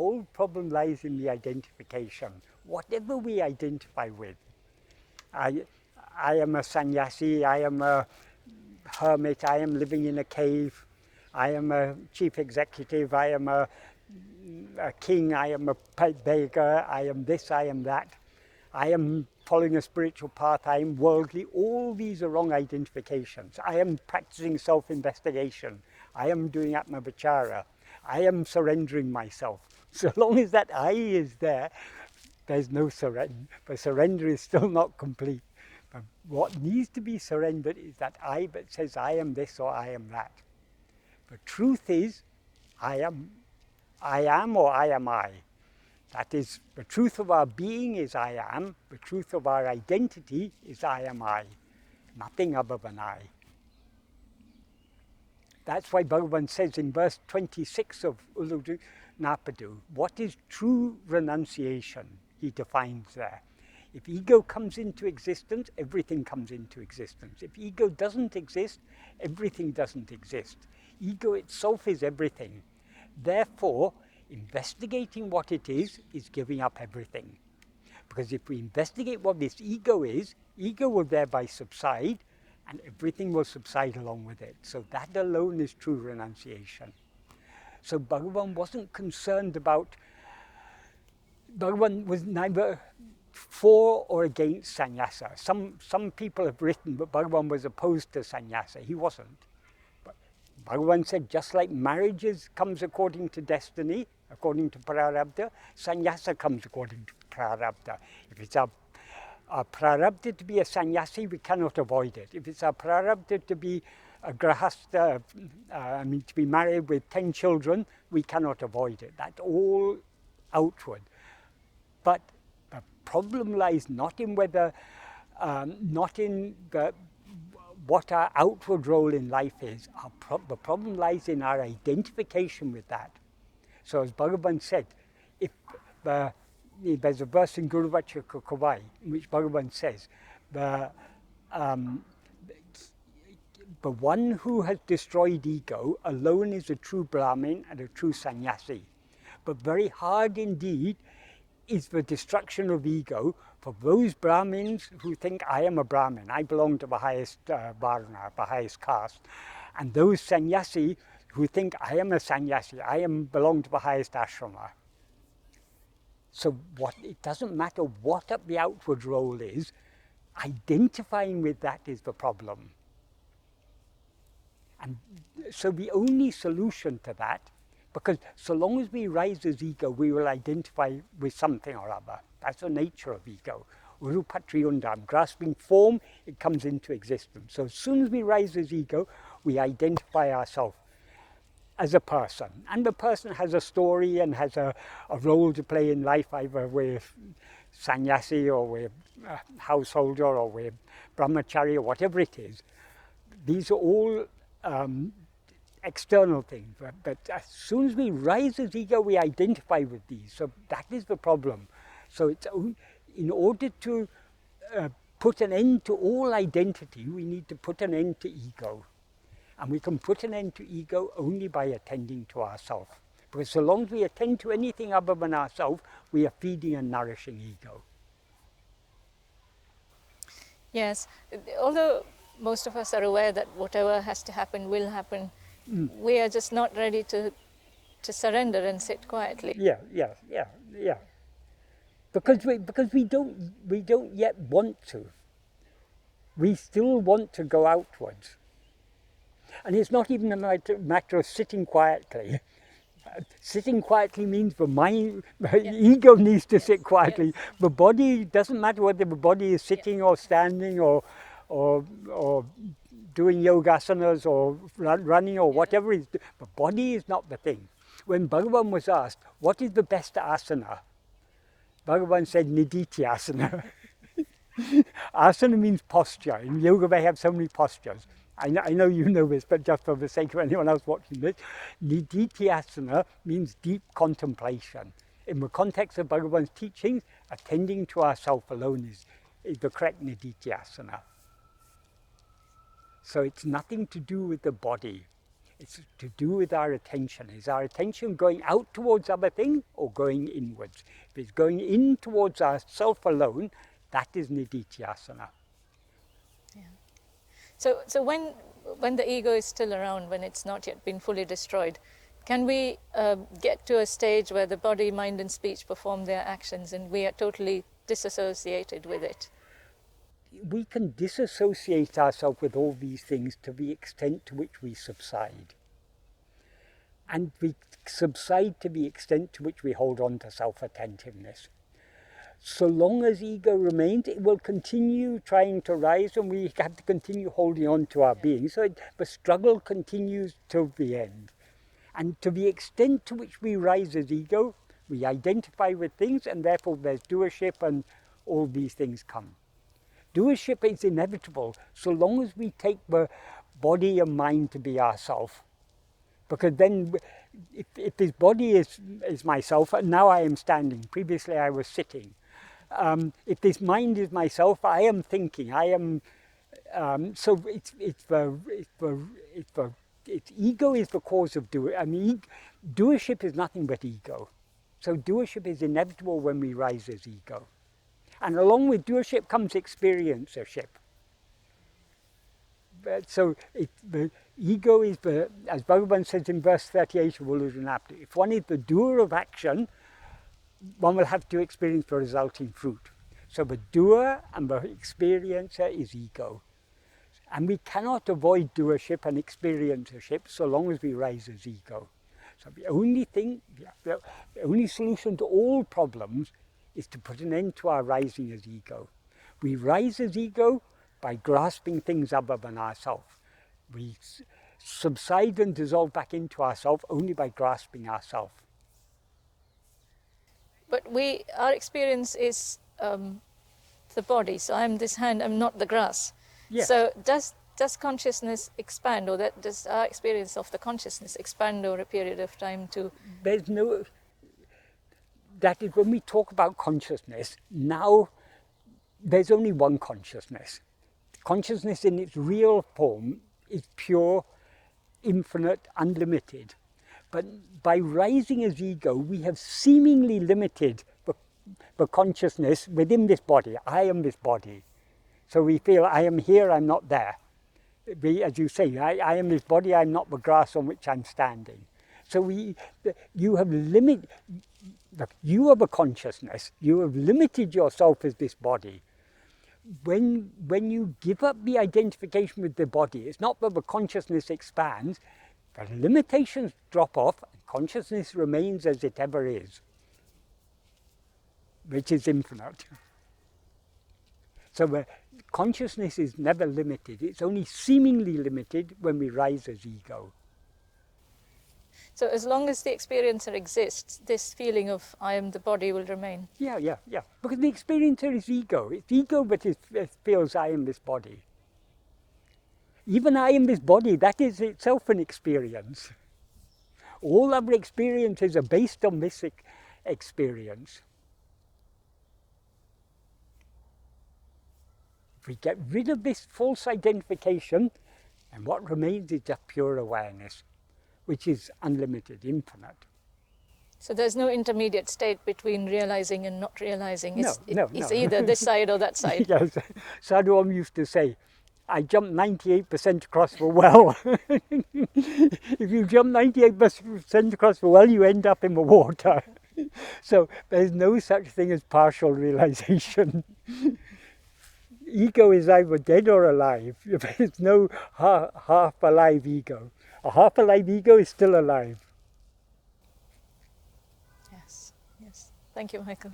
whole problem lies in the identification. Whatever we identify with. I am a sannyasi, I am a hermit, I am living in a cave, I am a chief executive, I am a king, I am a beggar, I am this, I am that, I am following a spiritual path, I am worldly. All these are wrong identifications. I am practicing self-investigation, I am doing Atma-vichara, I am surrendering myself. So long as that I is there, there's no surrender, but surrender is still not complete. But what needs to be surrendered is that I that says I am this or I am that. The truth is, I am or I am I. That is, the truth of our being is I am, the truth of our identity is I am I, nothing other than I. That's why Bhagavan says in verse 26 of Uludu Napadu, what is true renunciation? He defines there. If ego comes into existence, everything comes into existence. If ego doesn't exist, everything doesn't exist. Ego itself is everything. Therefore, investigating what it is giving up everything. Because if we investigate what this ego will thereby subside, and everything will subside along with it. So that alone is true renunciation. So Bhagavan wasn't concerned about, Bhagavan was neither for or against sannyasa. Some people have written that Bhagavan was opposed to sannyasa. He wasn't. But Bhagavan said, just like marriages comes according to destiny, according to prarabdha, sannyasa comes according to prarabdha. If it's our prarabdha to be a sannyasi, we cannot avoid it. If it's our prarabdha to be a grahastha, to be married with 10 children, we cannot avoid it. That's all outward. But the problem lies not in whether, what our outward role in life is. The problem lies in our identification with that. So as Bhagavan said, if there's a verse in Guru Vachaka Kavai in which Bhagavan says, the one who has destroyed ego alone is a true Brahmin and a true sannyasi. But very hard indeed is the destruction of ego for those Brahmins who think I am a Brahmin, I belong to the highest varna, the highest caste, and those sannyasi who think I am a sannyasi, I belong to the highest ashrama. So it doesn't matter what the outward role is, identifying with that is the problem. And so the only solution to that, because so long as we rise as ego, we will identify with something or other. That's the nature of ego. Urupatriyundam, grasping form, it comes into existence. So as soon as we rise as ego, we identify ourselves as a person. And the person has a story and has a role to play in life, either with sannyasi or with householder or with brahmachari or whatever it is. These are all external things, but as soon as we rise as ego, we identify with these. So that is the problem. So it's in order to put an end to all identity, we need to put an end to ego. And we can put an end to ego only by attending to ourselves. Because so long as we attend to anything other than ourselves, we are feeding and nourishing ego. Yes, although most of us are aware that whatever has to happen will happen, we are just not ready to surrender and sit quietly. Yeah. Because we don't yet want to. We still want to go outwards. And it's not even a matter of sitting quietly. Sitting quietly means the mind, the ego needs to sit quietly. Yes. The body, doesn't matter whether the body is sitting or standing or doing yogasanas or running or whatever it is. The body is not the thing. When Bhagavan was asked, what is the best asana? Bhagavan said, niditi asana. Asana means posture. In yoga they have so many postures. I know you know this, but just for the sake of anyone else watching this, niditi asana means deep contemplation. In the context of Bhagavan's teachings, attending to ourself alone is the correct niditi asana. So it's nothing to do with the body. It's to do with our attention. Is our attention going out towards other things or going inwards? If it's going in towards ourself alone, that is nididhyasana. Yeah. So when the ego is still around, when it's not yet been fully destroyed, can we get to a stage where the body, mind and speech perform their actions and we are totally disassociated with it? We can disassociate ourselves with all these things to the extent to which we subside. And we subside to the extent to which we hold on to self-attentiveness. So long as ego remains, it will continue trying to rise, and we have to continue holding on to our being. So the struggle continues till the end. And to the extent to which we rise as ego, we identify with things, and therefore there's doership and all these things come. Doership is inevitable so long as we take the body and mind to be ourself. Because then, if this body is myself, and now I am standing, previously I was sitting. If this mind is myself, I am thinking, I am, so it's ego is the cause of doer. I mean, doership is nothing but ego. So doership is inevitable when we rise as ego. And along with doership comes experiencership. So the ego is, as Bhagavan says in verse 38 of Ullujanapta, if one is the doer of action, one will have to experience the resulting fruit. So the doer and the experiencer is ego. And we cannot avoid doership and experiencership so long as we rise as ego. So the only thing, the only solution to all problems is to put an end to our rising as ego. We rise as ego by grasping things other than ourselves. We subside and dissolve back into ourselves only by grasping ourselves. But our experience is the body. So I'm this hand, I'm not the grass. Yes. So does consciousness expand, or does our experience of the consciousness expand over a period of time to... There's no... That is, when we talk about consciousness, now there's only one consciousness. Consciousness in its real form is pure, infinite, unlimited. But by rising as ego, we have seemingly limited the consciousness within this body. I am this body. So we feel I am here, I'm not there. As you say, I am this body, I'm not the grass on which I'm standing. So you have limited, you are the consciousness, you have limited yourself as this body. When you give up the identification with the body, it's not that the consciousness expands, the limitations drop off, and consciousness remains as it ever is, which is infinite. So the consciousness is never limited, it's only seemingly limited when we rise as ego. So as long as the experiencer exists, this feeling of I am the body will remain. Yeah. Because the experiencer is ego. It's ego that feels I am this body. Even I am this body, that is itself an experience. All other experiences are based on this experience. If we get rid of this false identification, and what remains is just pure awareness, which is unlimited, infinite. So there's no intermediate state between realizing and not realizing. No. It's either this side or that side. Yes, Sadhu Om used to say, I jumped 98% across the well. If you jump 98% across the well, you end up in the water. So there's no such thing as partial realization. Ego is either dead or alive. There's no half-alive ego. A half-alive ego is still alive. Yes. Thank you, Michael.